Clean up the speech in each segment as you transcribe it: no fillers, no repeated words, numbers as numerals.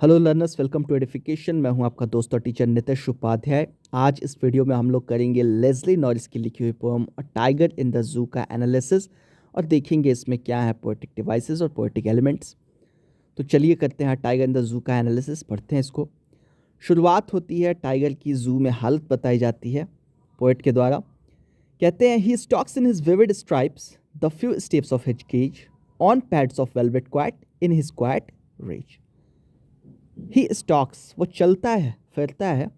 Hello learners, welcome to edification. मैं हूं आपका दोस्त और टीचर नितेश उपाध्याय। आज इस वीडियो में हम लोग करेंगे लेस्ली नॉरिस की लिखी हुई poem a tiger in the zoo का एनालिसिस और देखेंगे इसमें क्या है पोएटिक डिवाइसेस और पोएटिक एलिमेंट्स। तो चलिए करते हैं टाइगर इन द जू का एनालिसिस, पढ़ते हैं इसको। शुरुआत होती है, टाइगर की जू में हालत बताई जाती है पोएट के द्वारा। कहते हैं, he stalks in his vivid stripes the few steps of his cage on pads of velvet quiet in his quiet rage. He stalks, वो चलता है, फिरता है,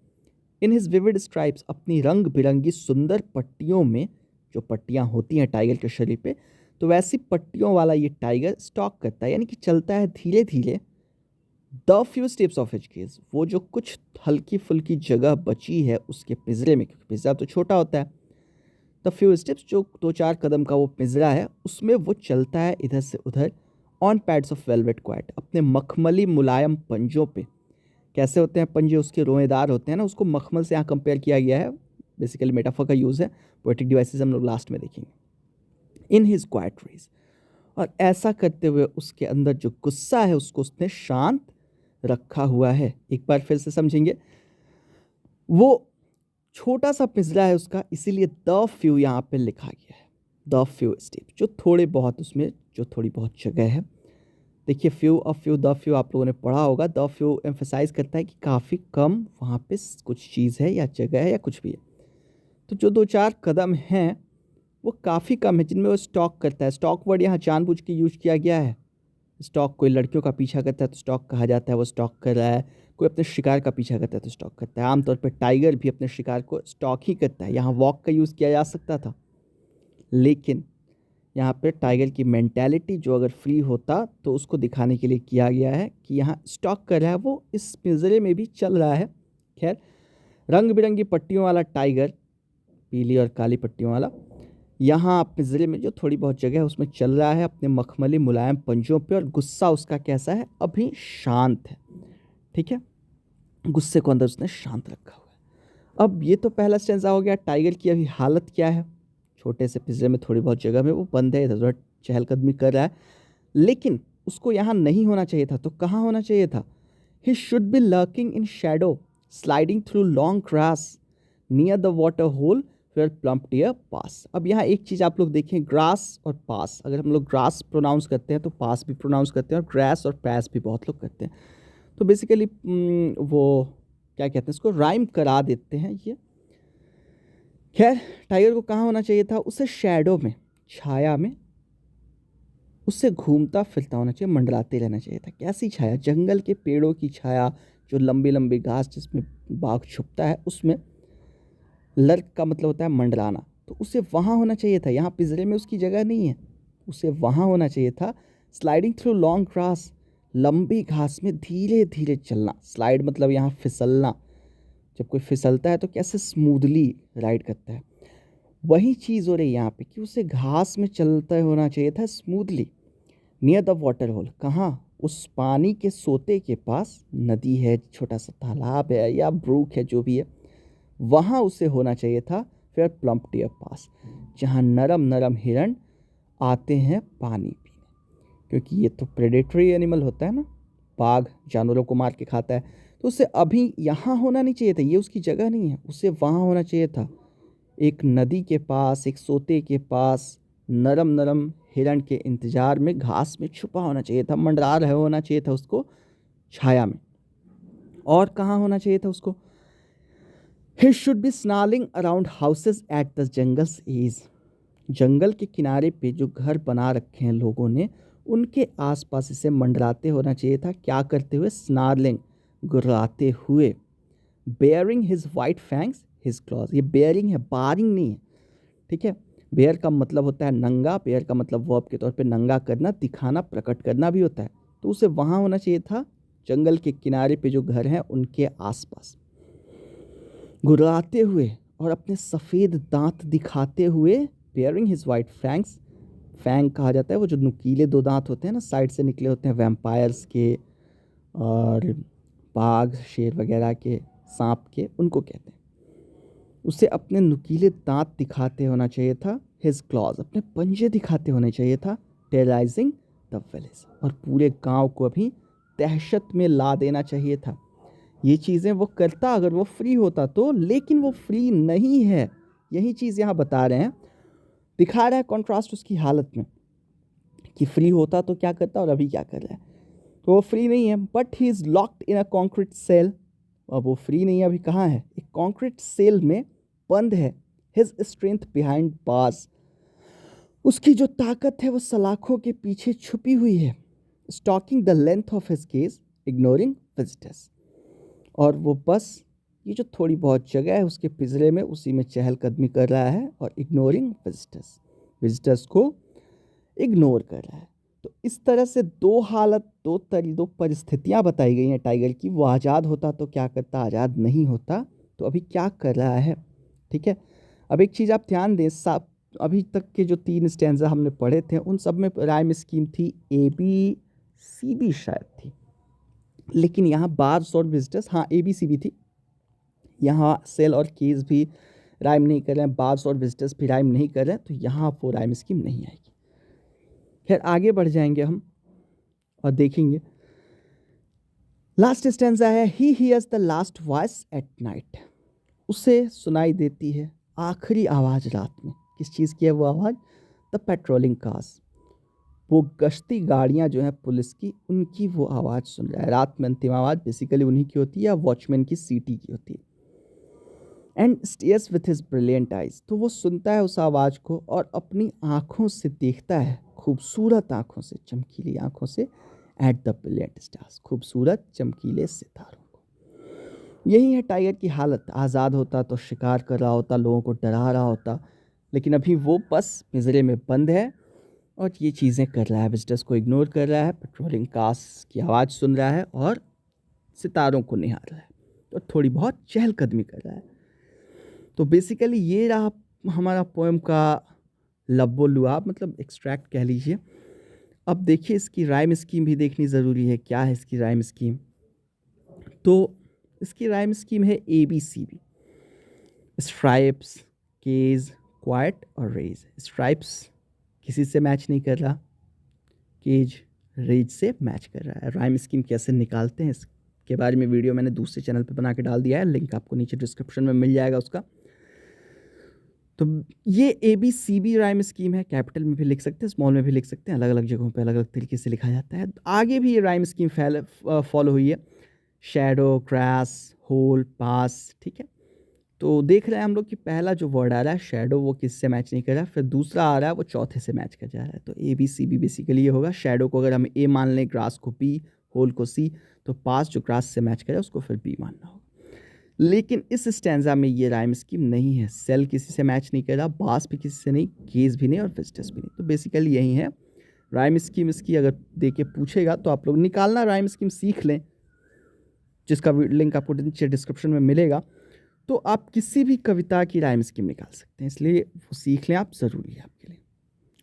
इन हिज विविड स्ट्राइप्स, अपनी रंग बिरंगी सुंदर पट्टियों में, जो पट्टियां होती हैं टाइगर के शरीर पे, तो वैसी पट्टियों वाला ये टाइगर स्टॉक करता है, यानी कि चलता है धीरे धीरे। The few steps of his cage, वो जो कुछ हल्की फुल्की जगह बची है उसके पिंजरे में, क्योंकि पिंजरा तो छोटा होता है। द फ्यू स्टेप्स, जो 2-4 कदम का वो पिंजरा है, उसमें वो चलता है इधर से उधर। On pads of velvet quite, अपने मखमली मुलायम पंजों पे। कैसे होते हैं पंजे, उसके रोएदार होते हैं ना, उसको मखमल से यहाँ कंपेयर किया गया है। बेसिकली मेटाफर का यूज़ है। पोएटिक डिवाइसेस हम लोग लास्ट में देखेंगे। इन हिज क्वाइट रेज, और ऐसा करते हुए उसके अंदर जो गुस्सा है उसको उसने शांत रखा हुआ है। एक बार फिर से समझेंगे। वो छोटा सा पिंजरा है उसका, इसीलिए द फ्यू यहाँ पे लिखा गया है। द फ्यू स्टेप, जो थोड़े बहुत, उसमें जो थोड़ी बहुत जगह है। देखिए, फ्यू और फ्यू, द फ्यू आप लोगों ने पढ़ा होगा। द फ्यू एम्फेसाइज करता है कि काफ़ी कम वहाँ पे कुछ चीज़ है या जगह है या कुछ भी है। तो जो 2-4 कदम हैं वो काफ़ी कम है जिनमें वो स्टॉक करता है। स्टॉक वर्ड यहाँ जानबूझ के यूज किया गया है। स्टॉक, कोई लड़कियों का पीछा करता है तो स्टॉक कहा जाता है, वो स्टॉक कर रहा है। कोई अपने शिकार का पीछा करता है तो स्टॉक करता है। आमतौर पर टाइगर भी अपने शिकार को स्टॉक ही करता है। यहाँ वॉक का यूज़ किया जा सकता था, लेकिन यहाँ पे टाइगर की मेंटालिटी जो अगर फ्री होता तो उसको दिखाने के लिए किया गया है कि यहाँ स्टॉक कर रहा है, वो इस पिंजरे में भी चल रहा है। खैर, रंग बिरंगी पट्टियों वाला टाइगर, पीली और काली पट्टियों वाला, यहाँ पिंजरे में जो थोड़ी बहुत जगह है उसमें चल रहा है अपने मखमली मुलायम पंजों पे। और गुस्सा उसका कैसा है, अभी शांत है। ठीक है, गुस्से को अंदर उसने शांत रखा हुआ है। अब ये तो पहला स्टेंजा हो गया। टाइगर की अभी हालत क्या है, छोटे से पिंजरे में थोड़ी बहुत जगह में वो बंद है, इधर उधर चहलकदमी कर रहा है। लेकिन उसको यहाँ नहीं होना चाहिए था, तो कहाँ होना चाहिए था? He should be lurking in shadow, sliding through long grass near the water hole where plump deer pass. अब यहाँ एक चीज़ आप लोग देखें, ग्रास और पास, अगर हम लोग ग्रास प्रोनाउंस करते हैं तो पास भी प्रोनाउंस करते हैं, और ग्रास और पैस भी बहुत लोग करते हैं। तो बेसिकली वो क्या कहते हैं, इसको राइम करा देते हैं ये। खैर, टाइगर को कहाँ होना चाहिए था? उसे शैडो में, छाया में, उससे घूमता फिरता होना चाहिए, मंडराते रहना चाहिए था। कैसी छाया? जंगल के पेड़ों की छाया, जो लंबी लंबी घास जिसमें बाघ छुपता है, उसमें। लर्क का मतलब होता है मंडराना, तो उसे वहाँ होना चाहिए था। यहाँ पिंजरे में उसकी जगह नहीं है, उसे वहाँ होना चाहिए था। स्लाइडिंग थ्रू लॉन्ग ग्रास, लंबी घास में धीरे धीरे चलना। स्लाइड मतलब यहाँ फिसलना। जब कोई फिसलता है तो कैसे स्मूथली राइड करता है, वही चीज़ हो रही है यहाँ पे कि उसे घास में चलता होना चाहिए था smoothly. Near the water hole, कहाँ? उस पानी के सोते के पास। नदी है, छोटा सा तालाब है या ब्रूक है, जो भी है, वहाँ उसे होना चाहिए था। फिर प्लम्प डियर पास, जहाँ नरम नरम हिरण आते हैं पानी पीने, क्योंकि ये तो प्रेडेटरी एनिमल होता है ना, बाघ जानवरों को मार के खाता है। तो उसे अभी यहाँ होना नहीं चाहिए था, ये उसकी जगह नहीं है, उसे वहाँ होना चाहिए था, एक नदी के पास, एक सोते के पास, नरम नरम हिरण के इंतजार में घास में छुपा होना चाहिए था, मंडरा रहे होना चाहिए था उसको छाया में। और कहाँ होना चाहिए था उसको? He should be snarling around houses at the jungle's edge, जंगल के किनारे पे जो घर बना रखे हैं लोगों ने, उनके आसपास इसे मंडराते होना चाहिए था। क्या करते हुए? स्नार्लिंग, गुर्राते हुए। Bearing his white fangs his clause, ये बेयरिंग है, बारिंग नहीं है। ठीक है, बेयर का मतलब होता है नंगा, बेयर का मतलब वर्ब के तौर पे नंगा करना, दिखाना, प्रकट करना भी होता है। तो उसे वहाँ होना चाहिए था, जंगल के किनारे पे जो घर हैं उनके आसपास, गुर्राते हुए और अपने सफ़ेद दांत दिखाते हुए। Bearing his white fangs, fang कहा जाता है वो जो नुकीले 2 दांत होते हैं ना, साइड से निकले होते हैं, वैम्पायर्स के और बाघ शेर वगैरह के, सांप के, उनको कहते हैं। उसे अपने नुकीले दांत दिखाते होना चाहिए था। हिज क्लॉज, अपने पंजे दिखाते होने चाहिए था। टेरराइजिंग द विलेज, और पूरे गांव को अभी दहशत में ला देना चाहिए था। ये चीज़ें वो करता अगर वो फ्री होता तो, लेकिन वो फ्री नहीं है। यही चीज़ यहाँ बता रहे हैं, दिखा रहा है कॉन्ट्रास्ट उसकी हालत में कि फ्री होता तो क्या करता और अभी क्या कर रहा है। तो वो फ्री नहीं है, but he is locked in a concrete cell. अब वो फ्री नहीं है, अभी कहाँ है? एक कॉन्क्रीट सेल में बंद है। हिज स्ट्रेंथ बिहाइंड बार्स, उसकी जो ताकत है वो सलाखों के पीछे छुपी हुई है। Stalking the length of his case, ignoring visitors. और वो बस ये जो थोड़ी बहुत जगह है उसके पिंजरे में, उसी में चहलकदमी कर रहा है और इग्नोरिंग विजिटर्स, विजिटर्स को इग्नोर कर रहा है। तो इस तरह से दो हालत, दो परिस्थितियाँ बताई गई हैं टाइगर की। वो आज़ाद होता तो क्या करता, आज़ाद नहीं होता तो अभी क्या कर रहा है। ठीक है, अब एक चीज़ आप ध्यान दें, अभी तक के जो 3 स्टैंजा हमने पढ़े थे उन सब में राइम स्कीम थी ABCB शायद थी, लेकिन यहाँ बार्स और विजिटर्स, हाँ ABCB थी। यहाँ सेल और केस भी राइम नहीं कर रहे हैं, बार्स और विजिटर्स भी राइम नहीं कर रहे हैं, तो यहाँ वो राइम स्कीम नहीं आएगी। फिर आगे बढ़ जाएंगे हम और देखेंगे। लास्ट स्टैंजा है, he hears the last voice at night. उसे सुनाई देती है आखिरी आवाज़ रात में। किस चीज़ की है वो आवाज़? द पेट्रोलिंग कार्स, वो गश्ती गाड़ियाँ जो हैं पुलिस की, उनकी वो आवाज़ सुन रहा है रात में। अंतिम आवाज़ बेसिकली उन्हीं की होती है या वॉचमैन की सीटी की होती है। And stairs with his brilliant eyes, तो वो सुनता है उस आवाज़ को और अपनी आँखों से देखता है, खूबसूरत आँखों से, चमकीली आँखों से, एट द ब्रिलियंट स्टार्स, खूबसूरत चमकीले सितारों को। यही है टाइगर की हालत। आज़ाद होता तो शिकार कर रहा होता, लोगों को डरा रहा होता, लेकिन अभी वो बस पिंजरे में बंद है और ये चीज़ें कर रहा है। विजिटर्स को इग्नोर कर रहा है, पेट्रोलिंग कार्स की आवाज़ सुन रहा है और सितारों को निहार रहा है, तो थोड़ी बहुत चहलकदमी कर रहा है। तो बेसिकली ये रहा हमारा पोएम का लब्बो लुआब, मतलब एक्सट्रैक्ट कह लीजिए। अब देखिए इसकी राइम स्कीम भी देखनी ज़रूरी है। क्या है इसकी राइम स्कीम? तो इसकी राइम स्कीम है ABCB, स्ट्राइप्स, केज, क्वाइट और रेज। स्ट्राइप्स किसी से मैच नहीं कर रहा, केज रेज से मैच कर रहा है। राइम स्कीम कैसे निकालते हैं इसके बारे में वीडियो मैंने दूसरे चैनल पे बना के डाल दिया है, लिंक आपको नीचे डिस्क्रिप्शन में मिल जाएगा उसका। तो ये ABCB राइम स्कीम है। कैपिटल में भी लिख सकते हैं, स्मॉल में भी लिख सकते हैं, अलग अलग जगहों पे अलग अलग तरीके से लिखा जाता है। आगे भी ये राइम स्कीम फॉलो हुई है, शैडो, क्रैश, होल, पास। ठीक है, तो देख रहे हैं हम लोग कि पहला जो वर्ड आ रहा है शैडो, वो किससे मैच नहीं कर रहा है, फिर दूसरा आ रहा है वो चौथे से मैच कर जा रहा है। तो ABCB बेसिकली ये होगा। शैडो को अगर हम A मान लें, ग्रास को B, होल को C, तो पास जो ग्रास से मैच करे उसको फिर B मानना होगा। लेकिन इस स्टैंजा में ये राइम स्कीम नहीं है। सेल किसी से मैच नहीं कर रहा, बास भी किसी से नहीं, केस भी नहीं और विजिटर्स भी नहीं। तो बेसिकली यही है राइम स्कीम। इसकी अगर दे के पूछेगा तो आप लोग निकालना राइम स्कीम सीख लें, जिसका लिंक आपको नीचे डिस्क्रिप्शन में मिलेगा। तो आप किसी भी कविता की राइम स्कीम निकाल सकते हैं, इसलिए वो सीख लें आप, ज़रूरी है आपके लिए।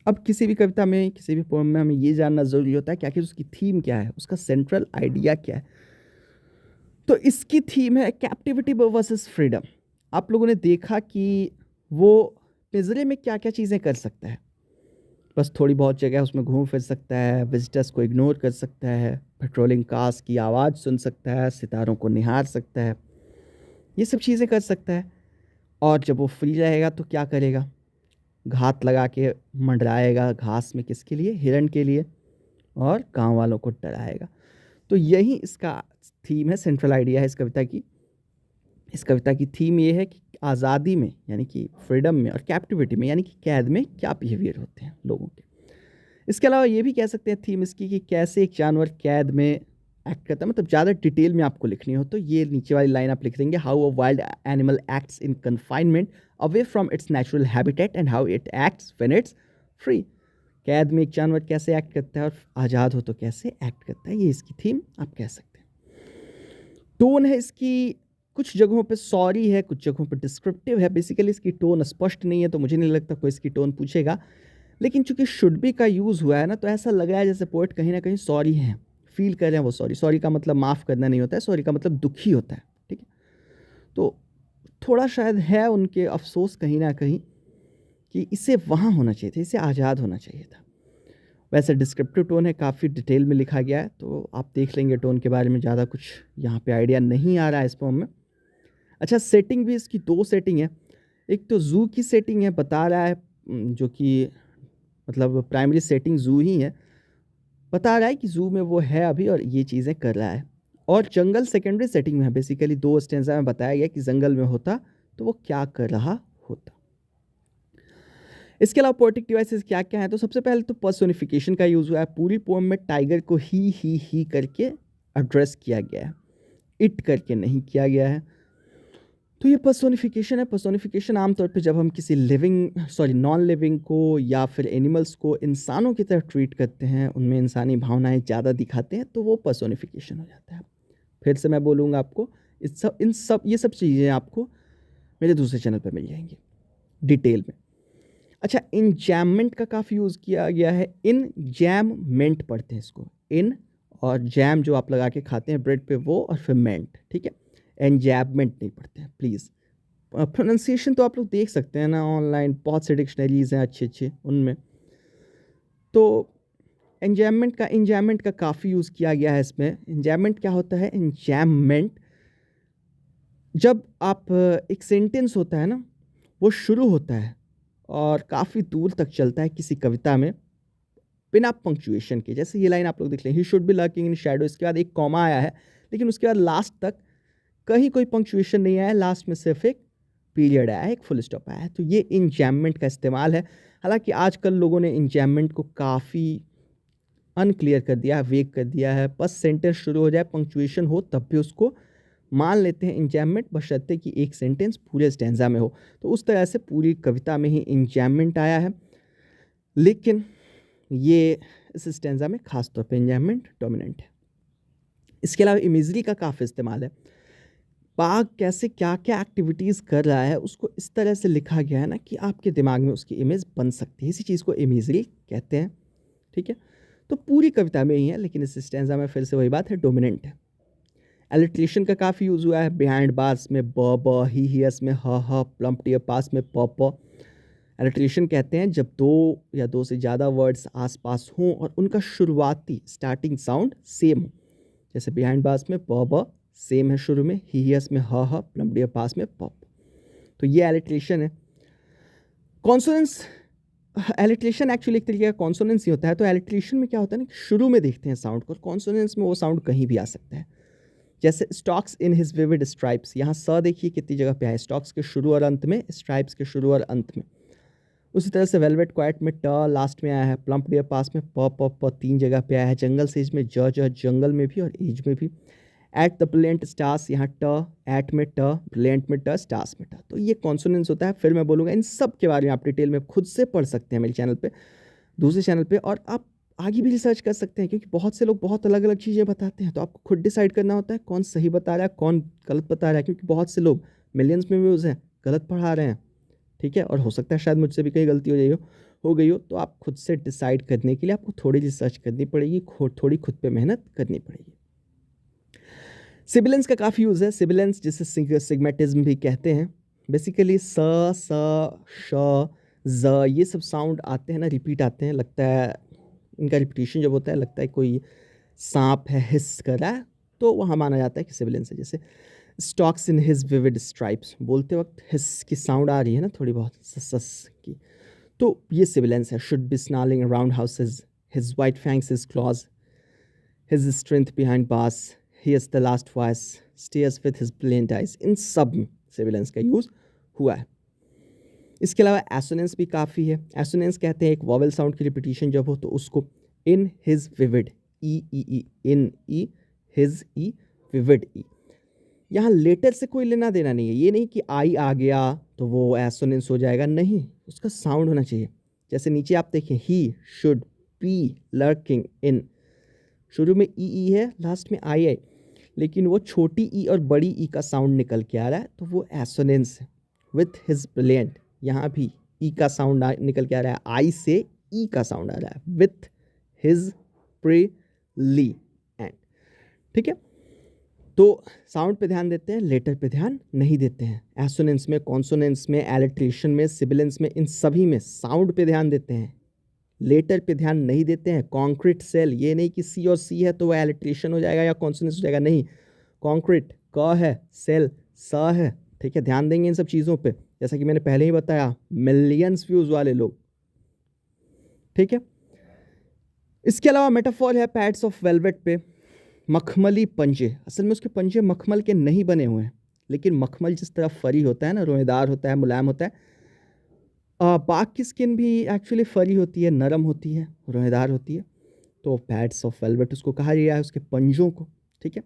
अब किसी भी कविता में, किसी भी पोएम में हमें ये जानना ज़रूरी होता है कि आखिर उसकी थीम क्या है, उसका सेंट्रल आइडिया क्या है। तो इसकी थीम है कैप्टिविटी वर्सेस फ्रीडम। आप लोगों ने देखा कि वो पिंजरे में क्या क्या चीज़ें कर सकता है, बस थोड़ी बहुत जगह उसमें घूम फिर सकता है, विजिटर्स को इग्नोर कर सकता है, पेट्रोलिंग कार्स की आवाज़ सुन सकता है, सितारों को निहार सकता है, ये सब चीज़ें कर सकता है। और जब वो फ्री रहेगा तो क्या करेगा? घात लगा के मंडराएगा घास में, किसके लिए? हिरण के लिए, और गांव वालों को डराएगा। तो यही इसका थीम है, सेंट्रल आइडिया है इस कविता की। इस कविता की थीम ये है कि आज़ादी में यानी कि फ्रीडम में, और कैप्टिविटी में यानी कि कैद में क्या बिहेवियर होते हैं लोगों के। इसके अलावा ये भी कह सकते हैं थीम इसकी कि कैसे एक जानवर कैद में एक्ट करता है। मतलब ज़्यादा डिटेल में आपको लिखनी हो तो ये नीचे वाली लाइन आप लिख देंगे, how a wild animal acts in confinement away from its natural habitat and how it acts when it's free. कैद में एक जानवर कैसे एक्ट करता है और आज़ाद हो तो कैसे एक्ट करता है, ये इसकी थीम आप कह सकते हैं। टोन है इसकी, कुछ जगहों पे सॉरी है, कुछ जगहों पे डिस्क्रिप्टिव है। बेसिकली इसकी टोन स्पष्ट नहीं है, तो मुझे नहीं लगता कोई इसकी टोन पूछेगा। लेकिन चूंकि शुड बी का यूज़ हुआ है ना, तो ऐसा लग रहा है जैसे पोएट कहीं ना कहीं सॉरी हैं, फील कर रहे हैं वो सॉरी। सॉरी का मतलब माफ़ करना नहीं होता है, सॉरी का मतलब दुखी होता है। ठीक है, तो थोड़ा शायद है उनके अफसोस कहीं ना कहीं कि इसे वहाँ होना चाहिए था, इसे आज़ाद होना चाहिए था। वैसे डिस्क्रिप्टिव टोन है, काफ़ी डिटेल में लिखा गया है, तो आप देख लेंगे टोन के बारे में, ज़्यादा कुछ यहाँ पे आइडिया नहीं आ रहा है इस पोम में। अच्छा, सेटिंग भी इसकी 2 सेटिंग है। एक तो ज़ू की सेटिंग है, बता रहा है जो कि मतलब प्राइमरी सेटिंग ज़ू ही है, बता रहा है कि ज़ू में वो है अभी और ये चीज़ें कर रहा है। और जंगल सेकेंडरी सेटिंग में है, बेसिकली 2 स्टेंजा में बताया गया कि जंगल में होता तो वो क्या कर रहा होता। इसके अलावा पोएटिक डिवाइसेस क्या क्या है, तो सबसे पहले तो पर्सोनिफिकेशन का यूज़ हुआ है। पूरी पोएम में टाइगर को ही करके एड्रेस किया गया है, इट करके नहीं किया गया है। तो ये पर्सोनिफिकेशन है। पर्सोनिफिकेशन आमतौर पे जब हम किसी नॉन लिविंग को या फिर एनिमल्स को इंसानों की तरह ट्रीट करते हैं, उनमें इंसानी भावनाएं ज़्यादा दिखाते हैं, तो वो पर्सोनिफिकेशन हो जाता है। फिर से मैं बोलूँगा आपको, ये सब चीज़ें आपको मेरे दूसरे चैनल पर मिल जाएंगी डिटेल में। अच्छा, इंजैममेंट का काफ़ी यूज़ किया गया है। इंजैममेंट पढ़ते हैं इसको, इन और जैम जो आप लगा के खाते हैं ब्रेड पे वो, और फिर मेंट, ठीक है। एंजैबमेंट नहीं पढ़ते हैं प्लीज़। प्रोनाउंसिएशन तो आप लोग देख सकते हैं ना ऑनलाइन, बहुत से डिक्शनरीज हैं अच्छे अच्छे उनमें। तो इंजैममेंट का काफ़ी यूज़ किया गया है इसमें। इंजैममेंट क्या होता है? इंजैममेंट जब आप एक सेंटेंस होता है ना, वो शुरू होता है और काफ़ी दूर तक चलता है किसी कविता में बिना पंक्चुएशन के। जैसे ये लाइन आप लोग देख लें, ही should be lurking in shadow, इसके बाद एक कॉमा आया है, लेकिन उसके बाद लास्ट तक कहीं कोई पंक्चुएशन नहीं आया है, लास्ट में सिर्फ एक पीरियड आया है, एक फुल स्टॉप आया है। तो ये इंजैममेंट का इस्तेमाल है। हालांकि आजकल लोगों ने इंजैममेंट को काफ़ी अनक्लियर कर दिया है, वेग कर दिया है। बस सेंटेंस शुरू हो जाए, पंक्चुएशन हो, तब भी उसको मान लेते हैं इंजैममेंट, बशर्ते कि एक सेंटेंस पूरे स्टैंजा में हो। तो उस तरह से पूरी कविता में ही इंजैममेंट आया है, लेकिन ये इस स्टैंजा में खास तौर पे इंजैममेंट डोमिनेंट है। इसके अलावा इमेजरी का काफ़ी इस्तेमाल है। बाघ कैसे क्या क्या एक्टिविटीज़ कर रहा है, उसको इस तरह से लिखा गया है ना कि आपके दिमाग में उसकी इमेज बन सकती है। इसी चीज़ को इमेजरी कहते हैं, ठीक है। तो पूरी कविता में ही है, लेकिन इस स्टैंजा में फिर से वही बात है, डोमिनेंट है। एलिट्रेशन का काफ़ी यूज़ हुआ है। बिहाइंड बार्स में ब, ही यस में ह, प्लम्प टियर पास में प। एलिट्रेशन कहते हैं जब दो या दो से ज़्यादा वर्ड्स आसपास हों और उनका शुरुआती स्टार्टिंग साउंड सेम हो। जैसे बिहाइंड बार्स में ब सेम है शुरू में, ही यस में ह, प्लम्प टियर पास में प। तो ये एलिट्रेशन है। कॉन्सोनेंस, एलिट्रेशन एक्चुअली एक तरीके का कॉन्सोनेंस ही होता है। तो एलिट्रेशन में क्या होता है ना, शुरू में देखते हैं साउंड को, कॉन्सोनेंस में वो साउंड कहीं भी आ सकता है। जैसे stocks in his vivid stripes, यहाँ स देखिए कितनी जगह पे है, स्टॉक्स के शुरू और अंत में, स्ट्राइप्स के शुरू और अंत में। उसी तरह से वेलवेट क्वाइट में ट लास्ट में आया है, प्लम्प डियर पास में प 3 जगह पे आया है, जंगल सेज में जंगल में भी और एज में भी। एट द ब्रिलियंट स्टार्स, यहाँ ट, एट में ट, ब्रिलियंट में ट, स्टार्स में ट। तो ये कॉन्सोनेंस होता है। फिर मैं बोलूँगा, इन सब के बारे में आप डिटेल में खुद से पढ़ सकते हैं मेरे चैनल पे, दूसरे चैनल पे, और आप आगे भी रिसर्च कर सकते हैं, क्योंकि बहुत से लोग बहुत अलग अलग चीज़ें बताते हैं। तो आपको खुद डिसाइड करना होता है कौन सही बता रहा है, कौन गलत बता रहा है, क्योंकि बहुत से लोग मिलियंस में व्यूज़ हैं, गलत पढ़ा रहे हैं, ठीक है। और हो सकता है शायद मुझसे भी कहीं गलती हो गई हो। तो आप खुद से डिसाइड करने के लिए आपको थोड़ी रिसर्च करनी पड़ेगी, थोड़ी खुद पे मेहनत करनी पड़ेगी। सिबिलेंस का काफ़ी यूज़ है। सिबिलेंस जिसे सिग्मेटिज्म भी कहते हैं। बेसिकली स, श, ज, ये सब साउंड आते हैं ना, रिपीट आते हैं, लगता है इनका रिपीटिशन जब होता है लगता है कोई सांप है हिस कर रहा है, तो वहाँ माना जाता है कि सिबिलेंस है। जैसे stocks in his vivid stripes, बोलते वक्त हिस की साउंड आ रही है ना थोड़ी बहुत, सस की, तो ये सिबिलेंस है। Should be snarling around houses, his white fangs, his claws, his strength behind bars, he is the last voice, stares with his brilliant eyes. इन सब में सिबिलेंस का यूज़ हुआ है। इसके अलावा एसोनेंस भी काफ़ी है। एसोनेंस कहते हैं एक वॉवेल साउंड की रिपीटिशन जब हो तो उसको इन हिज विविड, ई, इन ई, हिज ई, विविड ई। यहाँ लेटर से कोई लेना देना नहीं है। ये नहीं कि आई आ गया तो वो एसोनेंस हो जाएगा, नहीं, उसका साउंड होना चाहिए। जैसे नीचे आप देखें, ही शुड बी लर्किंग इन, शुरू में ई है, लास्ट में आई, लेकिन वो छोटी ई और बड़ी ई का साउंड निकल के आ रहा है, तो वो एसोनेंस है। विथ हिज ब्रिलियंट, यहाँ भी ई का साउंड निकल के आ रहा है, आई से ई का साउंड आ रहा है, विथ हिज ब्रिलियंट, ठीक है। तो साउंड पे ध्यान देते हैं, लेटर पे ध्यान नहीं देते हैं। एसोनेंस में, कॉन्सोनेंस में, एलिट्रेशन में, सिबिलेंस में, इन सभी में साउंड पे ध्यान देते हैं, लेटर पे ध्यान नहीं देते हैं। कॉन्क्रीट सेल, ये नहीं कि सी और सी है तो वह एलिट्रेशन हो जाएगा या कॉन्सोनेंस हो जाएगा, नहीं। कॉन्क्रीट क है, सेल स है, ठीक है। ध्यान देंगे इन सब चीज़ों पे, जैसा कि मैंने पहले ही बताया, मिलियंस व्यूज़ वाले लोग, ठीक है। इसके अलावा मेटाफॉर है पैड्स ऑफ वेलवेट पे, मखमली पंजे। असल में उसके पंजे मखमल के नहीं बने हुए हैं, लेकिन मखमल जिस तरह फरी होता है ना, रोएदार होता है, मुलायम होता है, बाघ की स्किन भी एक्चुअली फरी होती है, नरम होती है, रोएदार होती है। तो पैड्स ऑफ वेलवेट उसको कहा गया है, उसके पंजों को, ठीक है।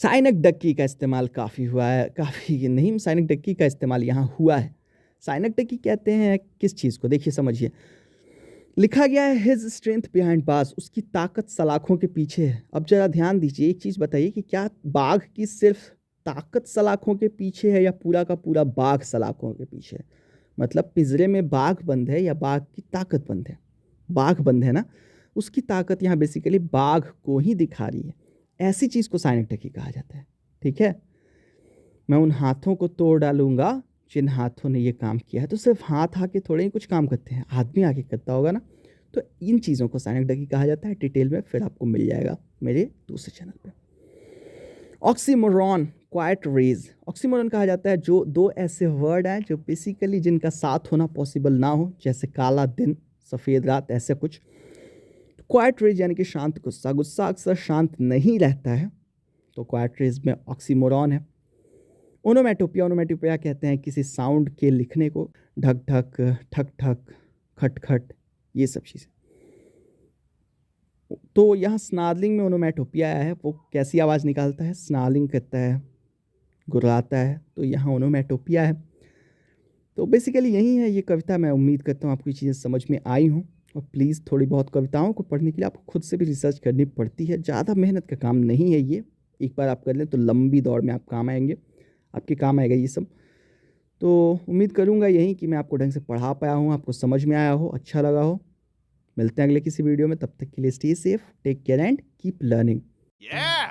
साइनक डक्की का इस्तेमाल काफ़ी हुआ है, काफ़ी नहीं, साइनक डक्की का इस्तेमाल यहाँ हुआ है। साइनक डक्की कहते हैं किस चीज़ को, देखिए समझिए। लिखा गया है हिज स्ट्रेंथ बिहाइंड बार्स, उसकी ताकत सलाखों के पीछे है। अब जरा ध्यान दीजिए, एक चीज़ बताइए कि क्या बाघ की सिर्फ ताकत सलाखों के पीछे है या पूरा का पूरा बाघ सलाखों के पीछे है? मतलब पिंजरे में बाघ बंद है या बाघ की ताकत बंद है? बाघ बंद है ना, उसकी ताकत यहाँ बेसिकली बाघ को ही दिखा रही है। ऐसी चीज़ को साइनक डक्की कहा जाता है, ठीक है। मैं उन हाथों को तोड़ डालूंगा जिन हाथों ने ये काम किया है। तो सिर्फ हाथ आके थोड़े ही कुछ काम करते हैं, आदमी आके करता होगा ना। तो इन चीज़ों को साइनक डक्की कहा जाता है। डिटेल में फिर आपको मिल जाएगा मेरे दूसरे चैनल पे। ऑक्सीमोरॉन, क्वाइट रेज, ऑक्सीमोरॉन कहा जाता है जो दो ऐसे वर्ड हैं जो बेसिकली जिनका साथ होना पॉसिबल ना हो, जैसे काला दिन, सफ़ेद रात, ऐसे कुछ। क्वाइट रेज यानी कि शांत गुस्सा, गुस्सा अक्सर शांत नहीं रहता है, तो क्वाइट रेज में ऑक्सीमोरॉन है। ओनोमेटोपिया, ओनोमेटोपिया कहते हैं किसी साउंड के लिखने को, ढक ढक, ठक ठक, खट खट, ये सब चीज़ें। तो यहाँ स्नार्लिंग में ओनोमेटोपिया आया है, वो कैसी आवाज़ निकालता है, स्नार्लिंग करता है, गुर्राता है, तो यहाँ ओनोमेटोपिया है। तो बेसिकली यही है ये कविता। मैं उम्मीद करता हूँ आपको ये चीज़ें समझ में आई हूँ। और प्लीज़ थोड़ी बहुत कविताओं को पढ़ने के लिए आपको खुद से भी रिसर्च करनी पड़ती है, ज़्यादा मेहनत का काम नहीं है ये। एक बार आप कर लें तो लंबी दौड़ में आप काम आएंगे, आपके काम आएगा ये सब। तो उम्मीद करूँगा यही कि मैं आपको ढंग से पढ़ा पाया हूँ, आपको समझ में आया हो, अच्छा लगा हो। मिलते हैं अगले किसी वीडियो में, तब तक के लिए stay safe, take care and keep learning.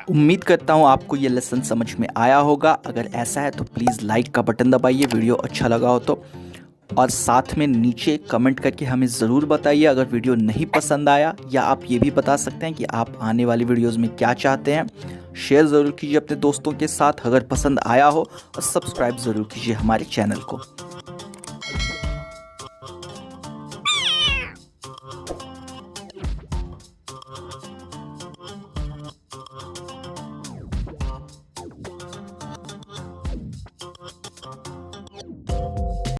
उम्मीद करता हूँ आपको ये लेसन समझ में आया होगा। अगर ऐसा है तो प्लीज़ लाइक का बटन दबाइए वीडियो अच्छा लगा हो तो, और साथ में नीचे कमेंट करके हमें ज़रूर बताइए अगर वीडियो नहीं पसंद आया, या आप ये भी बता सकते हैं कि आप आने वाली वीडियोज़ में क्या चाहते हैं। शेयर ज़रूर कीजिए अपने दोस्तों के साथ अगर पसंद आया हो, और सब्सक्राइब ज़रूर कीजिए हमारे चैनल को।